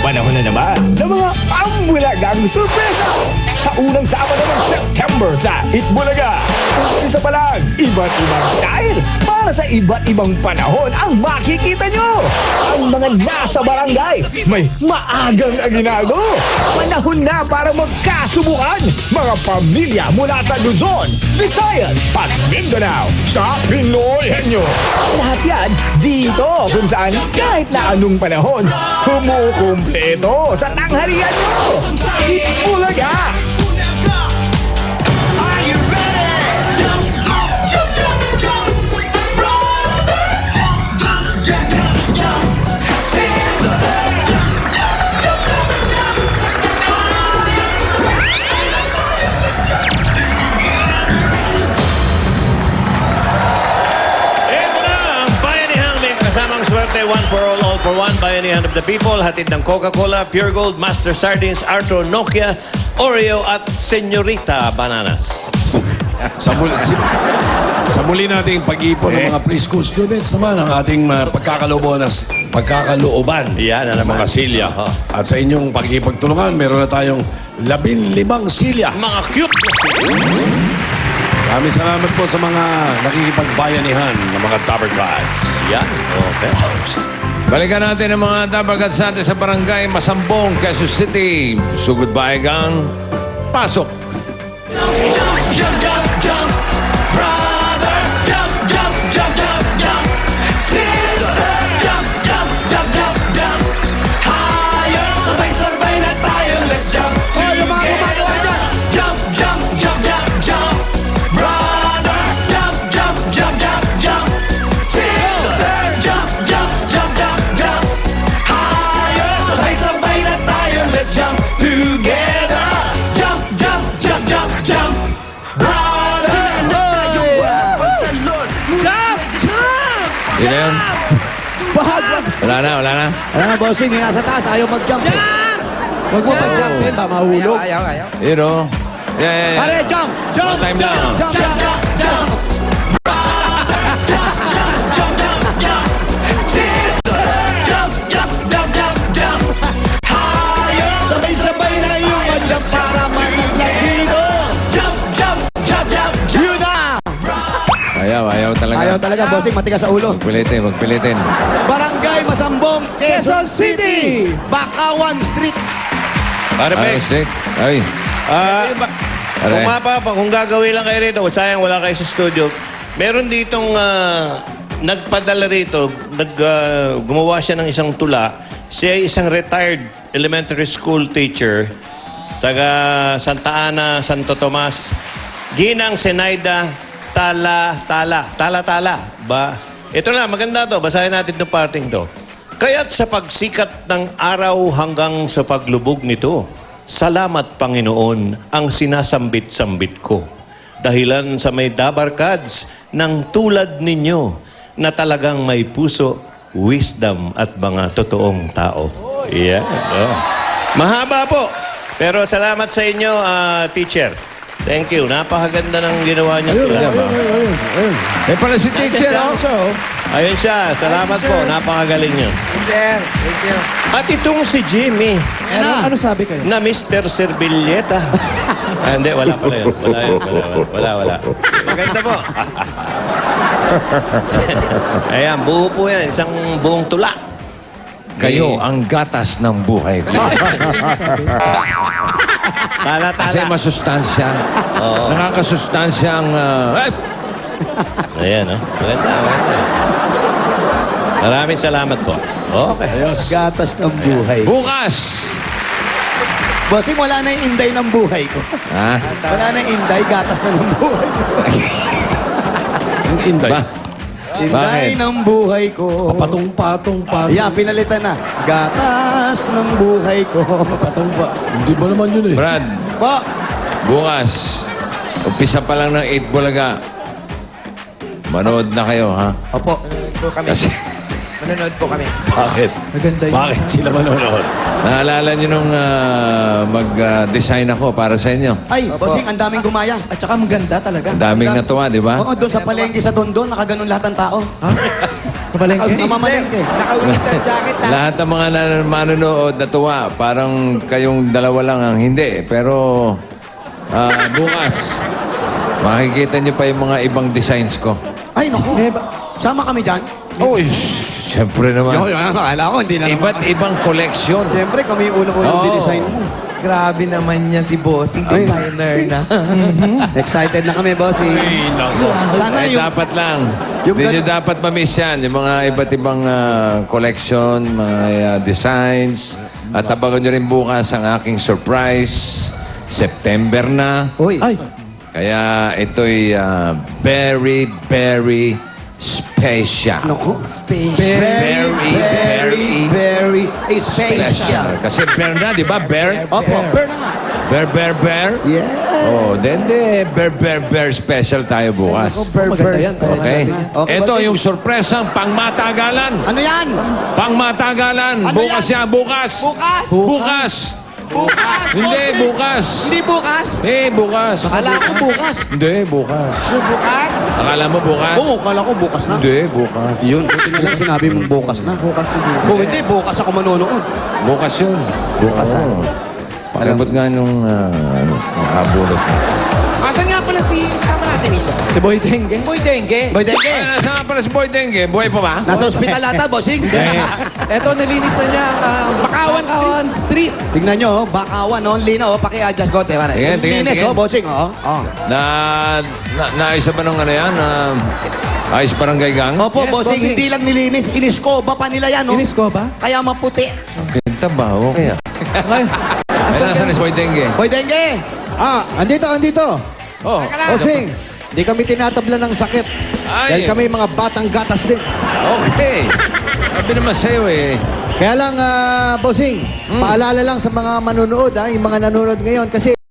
Panahon na naman ng mga ambulagang sorpresa sa unang Sabado ng September sa Itbulaga. Isa pa lang, iba't ibang style para sa iba't ibang panahon ang makikita nyo. Ang mga nasa barangay, may maagang aginaldo. Panahon na para magkasubukan. Mga pamilya mula sa Luzon, Visayas at Mindanao sa Pinoy Henyo. Lahat yan dito kung saan kahit na anong panahon, kumukumpleto sa tanghalian nyo. Itbulaga! Swerte, one for all for one, bayanihan of the people. Hatid ng Coca-Cola, Pure Gold, Master Sardines, Arthur, Nokia, Oreo at Senyorita Bananas. Sa muli nating pag-iipon ng mga preschool students naman ang ating pagkakalooban Yan na ng mga silya. At sa inyong pagkipagtulungan, meron na tayong 15 silya. Mga cute na sila. Maraming salamat po sa mga nakikipagbayanihan ng mga Dabber Gods. Yan, okay. Balikan natin ang mga Dabargat sa atin sa barangay Masambong, Quezon City. Sugod Baegang, pasok! Sino yun? Wala na. Wala na, bossing. Yung nasa taas, ayaw mag-jump. Huwag mo mag-jump, ba? Mahulog. Ayaw. Yun o. Yeah. Pare, jump! Jump! One time lang. Jump! Sabay-sabay na yung mag-jump para mag-lagido. Yun na! Ayaw talaga. Ayaw talaga, bossing. Matigas sa ulo. Magpilitin. Barangay Masambong, Quezon City! Bakawan Street. Pare, Ay, Bex. stick. Ay. Kung gagawin lang kayo rito, sayang wala kayo sa studio, meron ditong nagpadala rito, gumawa siya ng isang tula. Siya ay isang retired elementary school teacher, taga Santa Ana, Santo Tomas. Ginang Senaida Tala. Ba? Ito na, maganda to. Basahin natin itong parting to. Kaya't sa pagsikat ng araw hanggang sa paglubog nito, salamat Panginoon ang sinasambit-sambit ko. Dahilan sa may dabarkads ng tulad ninyo na talagang may puso, wisdom at mga totoong tao. Yeah. Oh. Mahaba po. Pero salamat sa inyo, teacher. Thank you. Napakaganda ng ginawa niyo. Eh pala si teacher, oh. Ayun siya. Salamat po. Napakagaling niyo. Sir, thank you. At itong si Jimmy. Ano sabi kayo? Na Mr. Servilleta. Hindi, wala pala yun. Wala. Maganda po. Ayan, buo po yan. Isang buong tula. Kayo ang gatas ng buhay ko. Kasi Tala. masustansya. Oo. Nakakasustansya ang... Ayan, oh. Maganda. Maraming salamat po. Okay. Gatas ng buhay. Bukas! Bossing, wala na yung inday ng buhay ko. Ha? Wala na yung inday, gatas na ng buhay ko. Ang inday. Ba? Inday Bakit? ng buhay ko. Patong-patong. Yan, pinalitan na. Gatas ng buhay ko. Patong pa. Hindi ba naman yun eh? Brad, Po, bukas. Umpisa pa lang ng 8 Bulaga. Manood na kayo, ha? opo. Kami. Kasi Manonood po kami. Bakit? Maganda yun. Bakit sila manonood? Naalala niyo nung mag-design ako para sa inyo? Ay, bossing, ang daming gumaya. At saka maganda talaga. Ang daming natuwa, di ba? Oo, doon sa palengke sa Dondon, nakaganon lahat ng tao. Ha? Kabalengke? Namamalengke. Naka-winter jacket lang. Lahat ng mga manonood natuwa, parang kayong dalawa lang ang hindi. Pero bukas, makikita niyo pa yung mga ibang designs ko. Ay, naku. Sama kami dyan. Oh, siyempre naman. Akala ko, hindi na Iba't ibang koleksyon. Siyempre, kami yung unang-unang Oo. dinesign mo. Grabe naman niya si Bossing, Ay. designer na. Excited na kami, bossing. Ay, nako. Sana Ay, yung... dapat lang. yung Hindi nyo gan- dapat mamiss yan. Yung mga iba't ibang collection, mga designs. At abangan nyo rin bukas ang aking surprise. September na. Uy. Ay, Kaya ito'y very, very special. Naku. special. Very special. Kasi bear na, di ba? Bear? Opo, bear na nga. Bear. Yeah. Oh, then bear special tayo bukas. Maganda yan. Okay? Okay, Ito bakit? yung sorpresang pangmatagalan. Ano yan? Pangmatagalan. Ano Bukas yan? yan, bukas. Bukas? Bukas. Bukas? Hindi, Okay. bukas. Hindi bukas? Bukas. Akala ko bukas. Hindi, bukas. Sure, bukas? Akala mo bukas? Oo, akala ko bukas na. Hindi, bukas. Yun, buti na lang sinabi mong bukas na. Bukas siguro. Kung hindi, bukas ako manonood. Bukas yun. Bukas, Oo. Pakabot nga nung nakabulot. Asan nga pala si kasama natin isa? Si Boy Dengue. Boy Dengue. Boy, Denge, Ay, nasaan nga pala si Boy Dengue? Buhay pa ba? nasa ospital ata, bossing. Eto, nalinis na niya ang Bakawan Street. Tingnan nyo, bakawan, no? Lina, paki-adjust ko, te, pare. Tingin. Linis, bossing, Naayos na ba nung ano yan? Ayos barangay gang? Opo, Yes, bossing, bossing. hindi lang nilinis, iniskoba pa nila yan, no? Inis ko ba? Kaya maputi. Kita ba? Okay. Ay, Ay, asan nasaan ka? si Boy Dengue? Boy, Denge! Andito. Oh. Bossing, di kami tinatabla ng sakit. Ay. Dahil kami mga batang gatas din. Okay. Sabi naman sa'yo eh. Kaya lang, bossing, paalala lang sa mga manunood, yung mga nanonood ngayon. Kasi